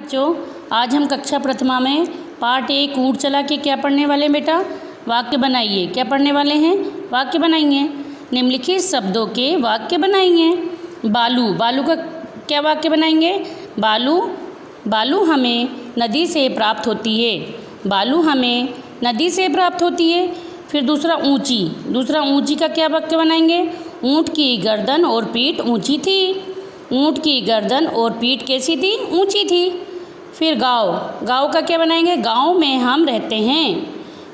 बच्चों, आज हम कक्षा प्रथमा में पाठ 1 ऊँट चला के क्या पढ़ने वाले हैं बेटा? वाक्य बनाइए। क्या पढ़ने वाले हैं? वाक्य बनाइए। निम्नलिखित शब्दों के वाक्य बनाइए। बालू, बालू का क्या वाक्य बनाएंगे? बालू, बालू हमें नदी से प्राप्त होती है। बालू हमें नदी से प्राप्त होती है। फिर दूसरा ऊँची, दूसरा ऊँची का क्या वाक्य बनाएंगे? ऊँट की गर्दन और पीठ ऊँची थी। ऊँट की गर्दन और पीठ कैसी थी? ऊँची थी। फिर गाँव, गाँव का क्या बनाएंगे? गाँव में हम रहते हैं।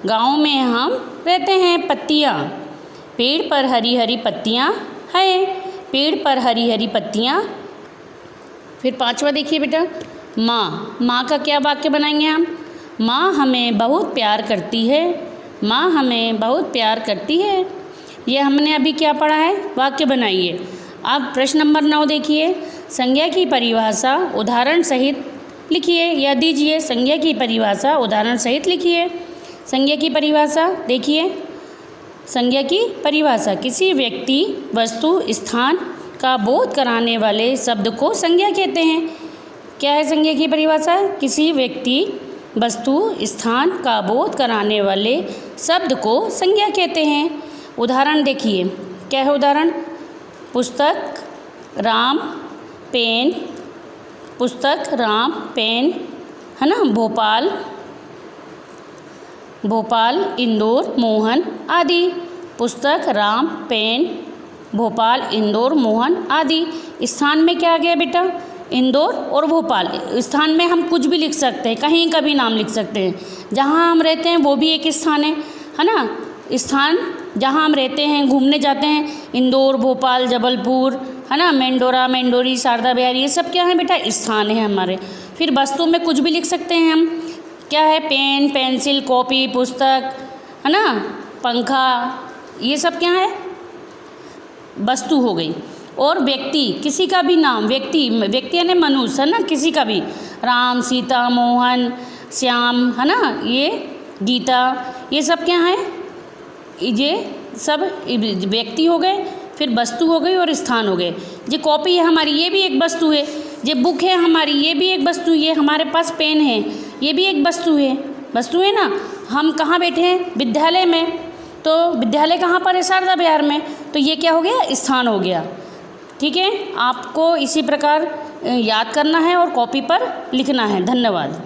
गाँव में हम रहते हैं। पत्तियाँ, पेड़ पर हरी हरी पत्तियाँ हैं। पेड़ पर हरी हरी पत्तियाँ। फिर पांचवा देखिए बेटा, माँ, माँ का क्या वाक्य बनाएंगे हम? माँ हमें बहुत प्यार करती है। माँ हमें बहुत प्यार करती है। ये हमने अभी क्या पढ़ा है? वाक्य बनाइए। अब प्रश्न नंबर 9 देखिए, संज्ञा की परिभाषा उदाहरण सहित लिखिए। या दीजिए संज्ञा की परिभाषा उदाहरण सहित लिखिए। संज्ञा की परिभाषा देखिए। संज्ञा की परिभाषा किसी व्यक्ति, वस्तु, स्थान का बोध कराने वाले शब्द को संज्ञा कहते हैं। क्या है संज्ञा की परिभाषा? किसी व्यक्ति, वस्तु, स्थान का बोध कराने वाले शब्द को संज्ञा कहते हैं। उदाहरण देखिए, क्या है उदाहरण? पुस्तक, राम, पेन, पुस्तक, राम, पेन, है ना, भोपाल, भोपाल, इंदौर, मोहन आदि। पुस्तक, राम, पेन, भोपाल, इंदौर, मोहन आदि। स्थान में क्या आ गया बेटा? इंदौर और भोपाल। स्थान में हम कुछ भी लिख सकते हैं, कहीं का भी नाम लिख सकते हैं। जहाँ हम रहते हैं वो भी एक स्थान है ना। स्थान जहाँ हम रहते हैं, घूमने जाते हैं, इंदौर, भोपाल, जबलपुर, है ना, मेंडोरा, मेंडोरी, शारदा बिहारी, ये सब क्या है बेटा? स्थान है हमारे। फिर वस्तु में कुछ भी लिख सकते हैं हम। क्या है? पेन, पेंसिल, कॉपी, पुस्तक, है ना, पंखा, ये सब क्या है? वस्तु हो गई। और व्यक्ति, किसी का भी नाम, व्यक्ति, व्यक्ति यानी मनुष्य, है ना, किसी का भी, राम, सीता, मोहन, श्याम, है ना, ये गीता, ये सब क्या है? ये सब व्यक्ति हो गए। फिर वस्तु हो गई और स्थान हो गए। ये कॉपी है हमारी, ये भी एक वस्तु है। ये बुक है हमारी, ये भी एक वस्तु है। हमारे पास पेन है, ये भी एक वस्तु है। वस्तु है ना। हम कहाँ बैठे हैं? विद्यालय में। तो विद्यालय कहाँ पर है? शारदा विहार में। तो ये क्या हो गया? स्थान हो गया। ठीक है, आपको इसी प्रकार याद करना है और कॉपी पर लिखना है। धन्यवाद।